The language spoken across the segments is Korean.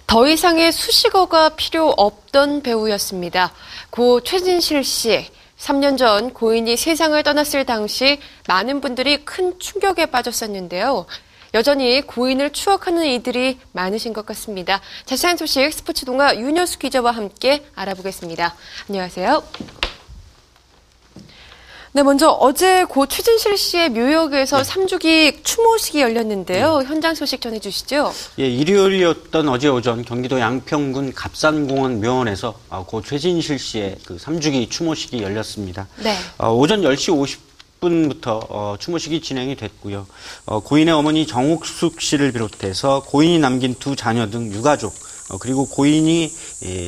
더 이상의 수식어가 필요 없던 배우였습니다. 고 최진실 씨. 3년 전 고인이 세상을 떠났을 당시 많은 분들이 큰 충격에 빠졌었는데요. 여전히 고인을 추억하는 이들이 많으신 것 같습니다. 자세한 소식 스포츠동아 윤여수 기자와 함께 알아보겠습니다. 안녕하세요. 네, 먼저 어제 고 최진실 씨의 묘역에서 3주기 추모식이 열렸는데요. 현장 소식 전해주시죠. 예, 일요일이었던 어제 오전 경기도 양평군 갑산공원 묘원에서 고 최진실 씨의 그 3주기 추모식이 열렸습니다. 네. 오전 10시 50분부터 추모식이 진행이 됐고요. 고인의 어머니 정옥숙 씨를 비롯해서 고인이 남긴 두 자녀 등 유가족, 그리고 고인이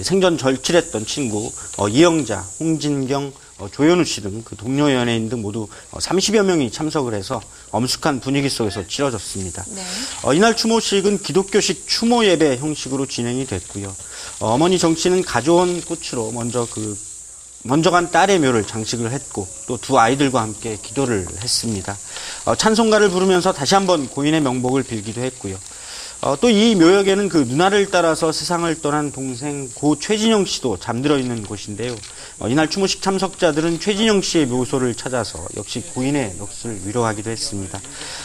생전 절친했던 친구 이영자, 홍진경, 조현우 씨 등 그 동료 연예인 등 모두 30여 명이 참석을 해서 엄숙한 분위기 속에서 치러졌습니다. 네. 이날 추모식은 기독교식 추모 예배 형식으로 진행이 됐고요. 어머니 정 씨는 가져온 꽃으로 먼저 간 딸의 묘를 장식을 했고 또 두 아이들과 함께 기도를 했습니다. 찬송가를 부르면서 다시 한번 고인의 명복을 빌기도 했고요. 또 이 묘역에는 그 누나를 따라서 세상을 떠난 동생 고 최진영 씨도 잠들어 있는 곳인데요. 이날 추모식 참석자들은 최진영 씨의 묘소를 찾아서 역시 고인의 넋을 위로하기도 했습니다.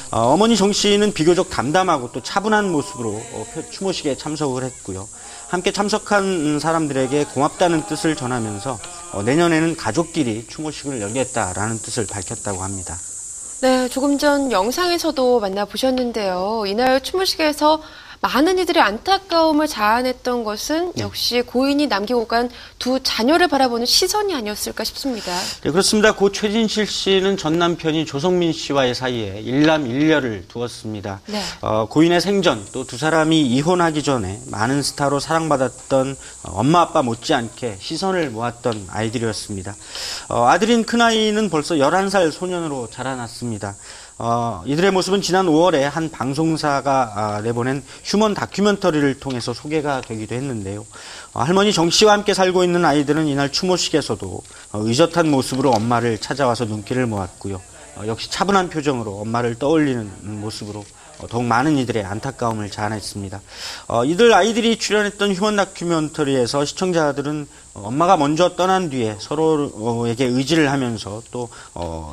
어머니 정 씨는 비교적 담담하고 또 차분한 모습으로 추모식에 참석을 했고요. 함께 참석한 사람들에게 고맙다는 뜻을 전하면서 내년에는 가족끼리 추모식을 열겠다라는 뜻을 밝혔다고 합니다. 네, 조금 전 영상에서도 만나보셨는데요. 이날 추모식에서 많은 이들의 안타까움을 자아냈던 것은 역시 고인이 남기고 간 두 자녀를 바라보는 시선이 아니었을까 싶습니다. 네, 그렇습니다. 고 최진실 씨는 전 남편이 조성민 씨와의 사이에 일남일녀를 두었습니다. 네. 고인의 생전 또 두 사람이 이혼하기 전에 많은 스타로 사랑받았던 엄마 아빠 못지않게 시선을 모았던 아이들이었습니다. 아들인 큰아이는 벌써 11살 소년으로 자라났습니다. 이들의 모습은 지난 5월에 한 방송사가 내보낸 휴먼 다큐멘터리를 통해서 소개가 되기도 했는데요. 할머니 정 씨와 함께 살고 있는 아이들은 이날 추모식에서도 의젓한 모습으로 엄마를 찾아와서 눈길을 모았고요. 역시 차분한 표정으로 엄마를 떠올리는 모습으로 더욱 많은 이들의 안타까움을 자아냈습니다. 이들 아이들이 출연했던 휴먼 다큐멘터리에서 시청자들은 엄마가 먼저 떠난 뒤에 서로에게 의지를 하면서 또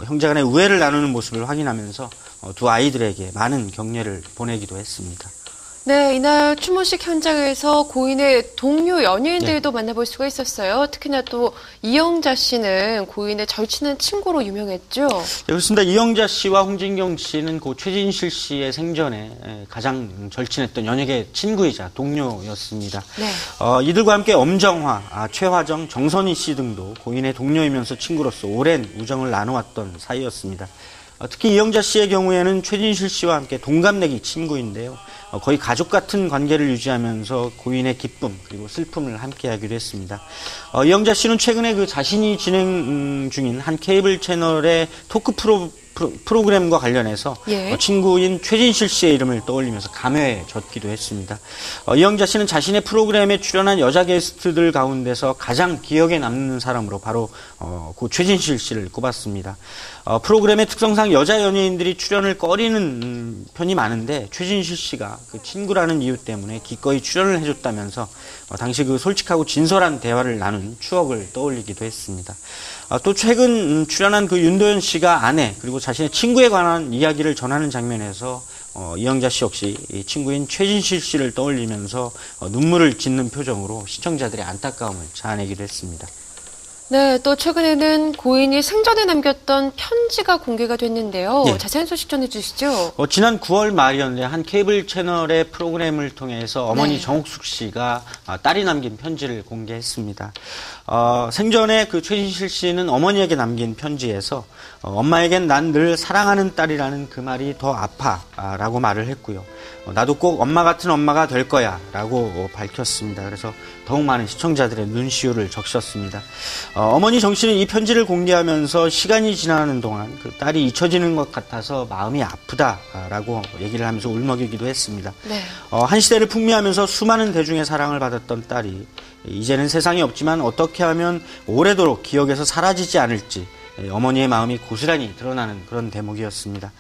형제간의 우애를 나누는 모습을 확인하면서 두 아이들에게 많은 격려를 보내기도 했습니다. 네, 이날 추모식 현장에서 고인의 동료 연예인들도 만나볼 수가 있었어요. 특히나 또 이영자 씨는 고인의 절친한 친구로 유명했죠. 네, 그렇습니다. 이영자 씨와 홍진경 씨는 고 최진실 씨의 생전에 가장 절친했던 연예계 친구이자 동료였습니다. 네. 이들과 함께 엄정화, 최화정, 정선희 씨 등도 고인의 동료이면서 친구로서 오랜 우정을 나눠왔던 사이였습니다. 특히 이영자 씨의 경우에는 최진실 씨와 함께 동갑내기 친구인데요. 거의 가족 같은 관계를 유지하면서 고인의 기쁨 그리고 슬픔을 함께하기도 했습니다. 이영자 씨는 최근에 그 자신이 진행 중인 한 케이블 채널의 토크 프로그램과 관련해서 친구인 최진실 씨의 이름을 떠올리면서 감회에 젖기도 했습니다. 이영자 씨는 자신의 프로그램에 출연한 여자 게스트들 가운데서 가장 기억에 남는 사람으로 바로 고 최진실 씨를 꼽았습니다. 프로그램의 특성상 여자 연예인들이 출연을 꺼리는 편이 많은데 최진실 씨가 그 친구라는 이유 때문에 기꺼이 출연을 해줬다면서 당시 그 솔직하고 진솔한 대화를 나눈 추억을 떠올리기도 했습니다. 또 최근 출연한 그 윤도현 씨가 아내 그리고 자신의 친구에 관한 이야기를 전하는 장면에서 이영자 씨 역시 이 친구인 최진실 씨를 떠올리면서 눈물을 짓는 표정으로 시청자들의 안타까움을 자아내기도 했습니다. 네, 또 최근에는 고인이 생전에 남겼던 편지가 공개가 됐는데요. 자세한 소식 전해주시죠. 지난 9월 말이었는데 한 케이블 채널의 프로그램을 통해서 어머니 정옥숙 씨가 딸이 남긴 편지를 공개했습니다. 생전에 그 최진실 씨는 어머니에게 남긴 편지에서 엄마에겐 난 늘 사랑하는 딸이라는 그 말이 더 아파라고 말을 했고요. 나도 꼭 엄마 같은 엄마가 될 거야 라고 밝혔습니다. 그래서 더욱 많은 시청자들의 눈시울을 적셨습니다. 어머니 정 씨는 이 편지를 공개하면서 시간이 지나는 동안 그 딸이 잊혀지는 것 같아서 마음이 아프다라고 얘기를 하면서 울먹이기도 했습니다. 네. 한 시대를 풍미하면서 수많은 대중의 사랑을 받았던 딸이 이제는 세상에 없지만 어떻게 하면 오래도록 기억에서 사라지지 않을지 어머니의 마음이 고스란히 드러나는 그런 대목이었습니다.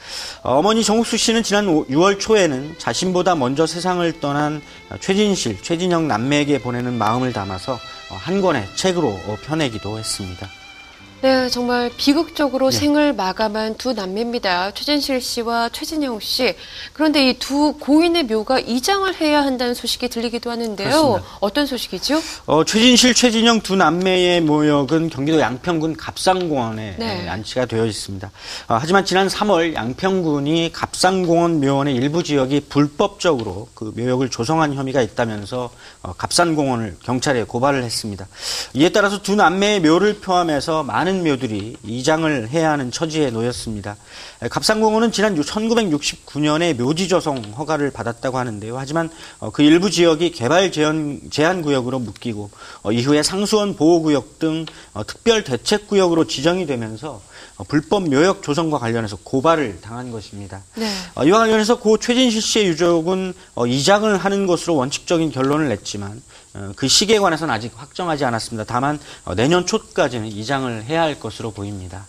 어머니 정옥수 씨는 지난 6월 초에는 자신보다 먼저 세상을 떠난 최진실, 최진영 남매에게 보내는 마음을 담아서 한 권의 책으로 펴내기도 했습니다. 네, 정말 비극적으로 생을 마감한 두 남매입니다. 최진실 씨와 최진영 씨. 그런데 이 두 고인의 묘가 이장을 해야 한다는 소식이 들리기도 하는데요. 그렇습니다. 어떤 소식이죠? 최진실, 최진영 두 남매의 묘역은 경기도 양평군 갑상공원에 안치가 되어 있습니다. 하지만 지난 3월 양평군이 갑상공원 묘원의 일부 지역이 불법적으로 그 묘역을 조성한 혐의가 있다면서 갑산공원을 경찰에 고발을 했습니다. 이에 따라서 두 남매의 묘를 포함해서 많은 묘들이 이장을 해야 하는 처지에 놓였습니다. 갑산공원은 지난 1969년에 묘지 조성 허가를 받았다고 하는데요. 하지만 그 일부 지역이 개발 제한 구역으로 묶이고 이후에 상수원 보호구역 등 특별 대책구역으로 지정이 되면서 불법 묘역 조성과 관련해서 고발을 당한 것입니다. 네. 이와 관련해서 고 최진실 씨의 유족은 이장을 하는 것으로 원칙적인 결론을 냈지만 그 시기에 관해서는 아직 확정하지 않았습니다. 다만 내년 초까지는 이장을 해야 할 것으로 보입니다.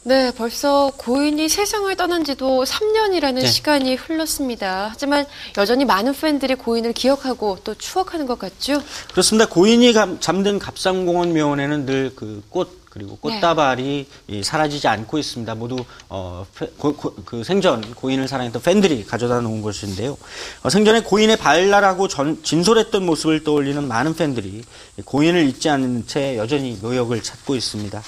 네, 벌써 고인이 세상을 떠난 지도 3년이라는 시간이 흘렀습니다. 하지만 여전히 많은 팬들이 고인을 기억하고 또 추억하는 것 같죠? 그렇습니다. 고인이 잠든 갑상공원 묘원에는 늘 그 꽃, 그리고 꽃다발이 사라지지 않고 있습니다. 모두 그 생전 고인을 사랑했던 팬들이 가져다 놓은 것인데요. 생전에 고인의 발랄하고 진솔했던 모습을 떠올리는 많은 팬들이 고인을 잊지 않는 채 여전히 묘역을 찾고 있습니다.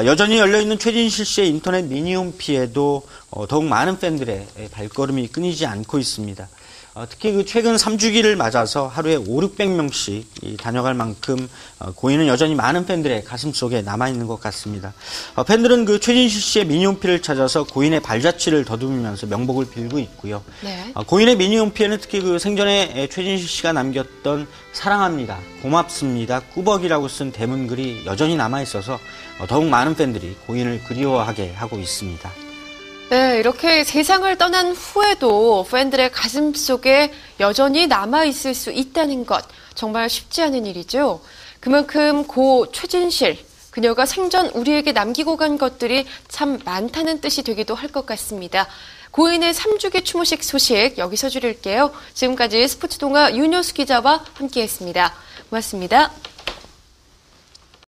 여전히 열려있는 최진실 씨의 인터넷 미니홈피에도 더욱 많은 팬들의 발걸음이 끊이지 않고 있습니다. 특히 그 최근 3주기를 맞아서 하루에 500~600명씩 다녀갈 만큼 고인은 여전히 많은 팬들의 가슴속에 남아있는 것 같습니다. 팬들은 그 최진실 씨의 미니홈피를 찾아서 고인의 발자취를 더듬으면서 명복을 빌고 있고요. 네. 고인의 미니홈피에는 특히 그 생전에 최진실 씨가 남겼던 사랑합니다, 고맙습니다, 꾸벅이라고 쓴 대문글이 여전히 남아있어서 더욱 많은 팬들이 고인을 그리워하게 하고 있습니다. 네, 이렇게 세상을 떠난 후에도 팬들의 가슴 속에 여전히 남아있을 수 있다는 것, 정말 쉽지 않은 일이죠. 그만큼 고 최진실, 그녀가 생전 우리에게 남기고 간 것들이 참 많다는 뜻이 되기도 할 것 같습니다. 고인의 3주기 추모식 소식 여기서 줄일게요. 지금까지 스포츠동아 윤효수 기자와 함께했습니다. 고맙습니다.